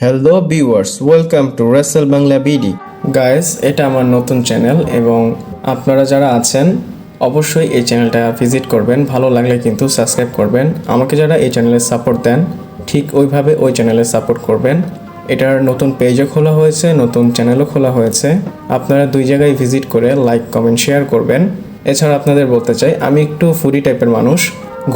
Hello viewers, welcome to Rasel Bangla BD. Guys, এটা আমার নতুন চ্যানেল এবং আপনারা যারা আছেন অবশ্যই এই চ্যানেলটা ভিজিট করবেন। ভালো লাগলে কিন্তু সাবস্ক্রাইব করবেন। আমাকে যারা এই চ্যানেলে সাপোর্ট দেন ঠিক ওইভাবে ওই চ্যানেলে সাপোর্ট করবেন। এটার নতুন পেজও খোলা হয়েছে, নতুন চ্যানেলও খোলা হয়েছে। আপনারা দুই জায়গায় ভিজিট করে লাইক, কমেন্ট, শেয়ার করবেন। এছাড়া আপনাদের বলতে চাই, আমি একটু ফুডি টাইপের মানুষ,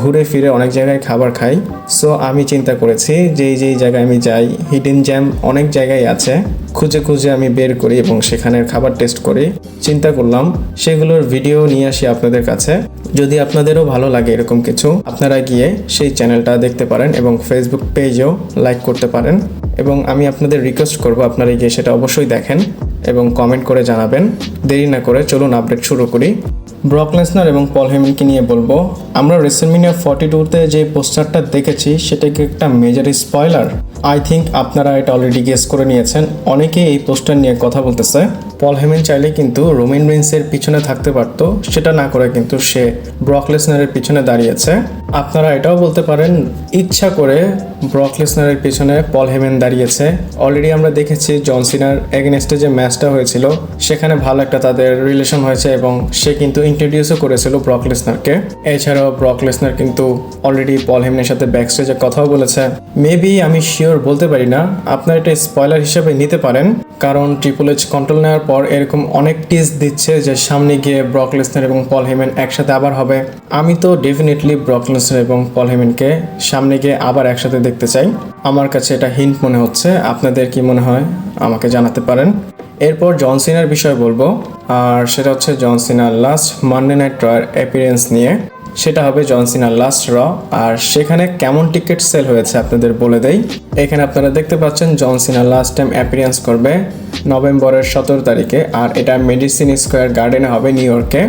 ঘুরে ফিরে অনেক জায়গায় খাবার খাই। সো আমি চিন্তা করেছি যেই জায়গায় আমি যাই, হিডেন জ্যাম অনেক জায়গায় আছে, খুঁজে খুঁজে আমি বের করি এবং সেখানের খাবার টেস্ট করি। চিন্তা করলাম সেগুলোর ভিডিও নিয়ে আসি আপনাদের কাছে। যদি আপনাদেরও ভালো লাগে এরকম কিছু, আপনারা গিয়ে সেই চ্যানেলটা দেখতে পারেন এবং ফেসবুক পেজেও লাইক করতে পারেন। এবং আমি আপনাদের রিকোয়েস্ট করব আপনারা গিয়ে সেটা অবশ্যই দেখেন এবং কমেন্ট করে জানাবেন। দেরি না করে চলুন আপডেট শুরু করি। ব্রক লেসনার এবং পল হেমনকে নিয়ে বলবো। আমরা রেসলম্যানিয়া 42-তে যে পোস্টারটা দেখেছি সেটা কি একটা মেজর স্পয়লার? আই থিঙ্ক আপনারা এটা অলরেডি গেস করে নিয়েছেন। অনেকেই এই পোস্টার নিয়ে কথা বলতেছে। পল হেমন চাইলে কিন্তু রোমান রেইন্সের পিছনে থাকতে পারতো, সেটা না করে কিন্তু সে ব্রক লেসনারের পিছনে দাঁড়িয়েছে। আপনারা এটাও বলতে পারেন ইচ্ছা করে ব্রক লেসনারের পিছনে পল হেমন দাঁড়িয়েছে। অলরেডি আমরা দেখেছি জন সিনার এগেনস্টে যে ম্যাচটা হয়েছিল সেখানে ভালো একটা তাদের রিলেশন হয়েছে এবং সে কিন্তু ইন্ট্রোডিউসও করেছিল ব্রক লেসনারকে। এছাড়াও ব্রক লেসনার কিন্তু অলরেডি পল হেমনের সাথে ব্যাকস্টেজে কথাও বলেছে। মেবি আমি শিওর বলতে পারি না, আপনারা এটা স্পয়লার হিসেবে নিতে পারেন, কারণ ট্রিপল এইচ কন্ট্রোল নেওয়ার পর এরকম অনেক টিজ দিচ্ছে যে সামনে গিয়ে ব্রক লেসনার এবং পল হেমন একসাথে আবার হবে। আমি তো ডেফিনেটলি ব্রক লেসনার এবং পল হেমনকে সামনে গিয়ে আবার একসাথে দেখতে চাই। আমার কাছে এটা হিন্ট মনে হচ্ছে। আপনাদের কি মনে হয় আমাকে জানাতে পারেন। এরপর জন সিনার বিষয় বলবো, আর সেটা হচ্ছে জন সিনার লাস্ট মানডে নাইট রয়ের অ্যাপিয়ারেন্স নিয়ে। সেটা হবে জন সিনার লাস্ট র। আর সেখানে কেমন টিকিট সেল হয়েছে আপনাদের বলে দেই। এখানে আপনারা দেখতে পাচ্ছেন জন সিনা লাস্ট টাইম অ্যাপিয়ারেন্স করবে নভেম্বরের 17 তারিখে, আর এটা মেডিসিন স্কোয়ার গার্ডেনে হবে নিউ ইয়র্কে।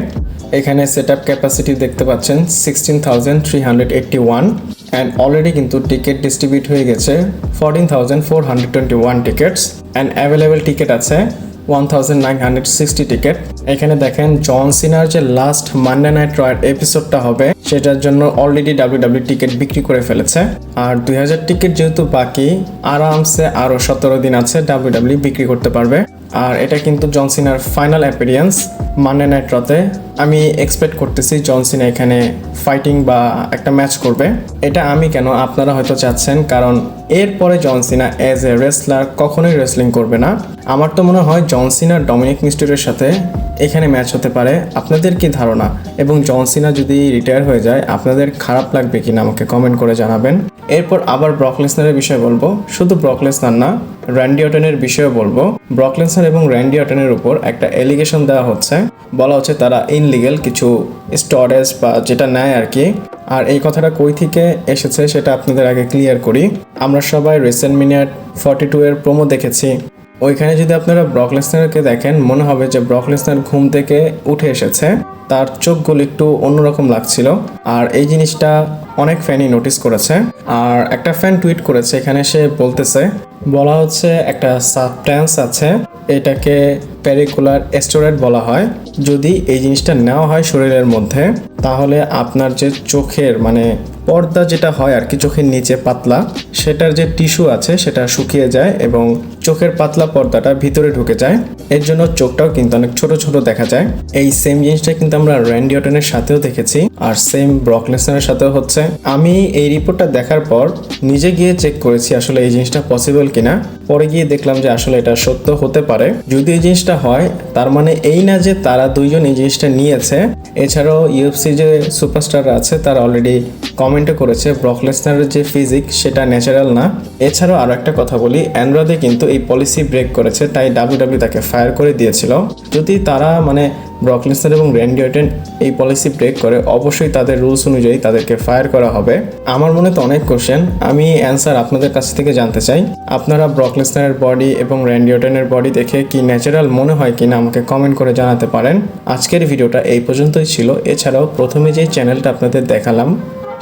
এখানে সেট আপ ক্যাপাসিটি দেখতে পাচ্ছেন 16,381 অ্যান্ড অলরেডি কিন্তু টিকিট ডিস্ট্রিবিউট হয়ে গেছে 14,421 টিকিটস অ্যান্ড অ্যাভেলেবেল টিকিট আছে 1,960 টিকিট। এখানে দেখেন জন সিনার যে লাস্ট মানডে নাইট রয়ের এপিসোডটা হবে সেটার জন্য অলরেডি ডাব্লিউডাব্লিউ টিকিট বিক্রি করে ফেলেছে। আর 2000 টিকিট যেহেতু বাকি, আরামসে আরও 17 দিন আছে ডাব্লিউডাব্লিউ বিক্রি করতে পারবে। আর এটা কিন্তু জন সিনার ফাইনাল অ্যাপিয়ারেন্স মানডে নাইট রতে। আমি এক্সপেক্ট করতেছি জন সিনা এখানে ফাইটিং বা একটা ম্যাচ করবে। এটা আমি কেন, আপনারা হয়তো চাচ্ছেন, কারণ এরপরে জন সিনা অ্যাজ এ রেসলার কখনোই রেসলিং করবে না। আমার তো মনে হয় জন সিনা ডমিনিক মিস্টেরিওর সাথে এখানে ম্যাচ হতে পারে। আপনাদের কি ধারণা? এবং জন সিনা যদি রিটায়ার হয়ে যায় আপনাদের খারাপ লাগবে কিনা আমাকে কমেন্ট করে জানাবেন। এরপর আবার ব্রক লেসনারের বিষয়ে বলবো। শুধু ব্রক লেসনার না, র্যান্ডি অর্টনের বিষয়ে বলবো। ব্রক লেসনার এবং র্যান্ডি অর্টনের উপর একটা এলিগেশন দেওয়া হচ্ছে, বলা হচ্ছে তারা ইনলিগেল কিছু স্টোরেজ বা যেটা নেয় আর কি। আর এই কথাটা কই থেকে এসেছে সেটা আপনাদের আগে ক্লিয়ার করি। আমরা সবাই রেসলম্যানিয়া 42 এর প্রোমো দেখেছি। ওইখানে যদি আপনারা ব্রক লেসনারকে দেখেন মনে হবে যে ব্রক লেসনার ঘুম থেকে উঠে এসেছে, তার চোখগুলো একটু অন্যরকম লাগছিল। আর এই জিনিসটা অনেক ফ্যানই নোটিস করেছে। আর একটা ফ্যান টুইট করেছে, এখানে সে বলতেছে, বলা হচ্ছে একটা সাবস্ট্যান্স আছে, এটাকে প্যারিকুলার স্টেরয়েড বলা হয়। যদি এই জিনিসটা নেওয়া হয় শরীরের মধ্যে তাহলে আপনার যে চোখের মানে পর্দা যেটা হয় আর কি, চোখের নিচে পাতলা, সেটার যে টিস্যু আছে সেটা শুকিয়ে যায় এবং চোখের পাতলা পর্দাটা ভিতরে ঢুকে যায়। এর জন্য চোখটাও কিন্তু অনেক ছোট ছোট দেখা যায়। এই সেম জিনিসটা কিন্তু আমরা র্যান্ডি অর্টনের সাথেও দেখেছি আর সেম ব্রক লেসনারের সাথেও হচ্ছে। আমি এই রিপোর্টটা দেখার পর নিজে গিয়ে চেক করেছি আসলে এই জিনিসটা পসিবল কিনা। পরে গিয়ে দেখলাম যে আসলে এটা সত্য হতে পারে। যদি এই জিনিসটা হয় তার মানে এই না যে তারা দুইজন এই জিনিসটা নিয়েছে। এছাড়াও ইউএফসি যে সুপারস্টাররা আছে তারা অলরেডি কমেন্টও করেছে ব্রক লেসনারের যে ফিজিক সেটা ন্যাচারাল না। এছাড়াও আরো একটা কথা বলি, অ্যান্ড্রয়েডে কিন্তু এই পলিসি ব্রেক করেছে, তাই ডাব্লিউডাব্লিউ তাকে ফায়ার করে দিয়েছিল। যদি তারা মানে ব্রক লেসনার এবং র্যান্ডি অর্টন এই পলিসি ব্রেক করে অবশ্যই তাদের রুলস অনুযায়ী তাদেরকে ফায়ার করা হবে। আমার মনে তো অনেক কোশ্চেন, আমি অ্যান্সার আপনাদের কাছ থেকে জানতে চাই। আপনারা ব্রক লেসনারের বডি এবং র্যান্ডি অর্টনের বডি দেখে কি ন্যাচারাল মনে হয় কিনা আমাকে কমেন্ট করে জানাতে পারেন। আজকের ভিডিওটা এই পর্যন্তই ছিল। এছাড়াও প্রথমে যে চ্যানেলটা আপনাদের দেখালাম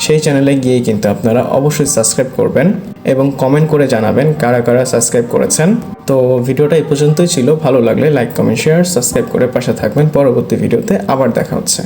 সেই চ্যানেলে গিয়ে কিন্তু আপনারা অবশ্যই সাবস্ক্রাইব করবেন এবং কমেন্ট করে জানাবেন কারা কারা সাবস্ক্রাইব করেছেন। তো ভিডিওটা এই পর্যন্তই ছিল। ভালো লাগলে লাইক, কমেন্ট, শেয়ার, সাবস্ক্রাইব করে পাশে থাকবেন। পরবর্তী ভিডিওতে আবার দেখা হচ্ছে।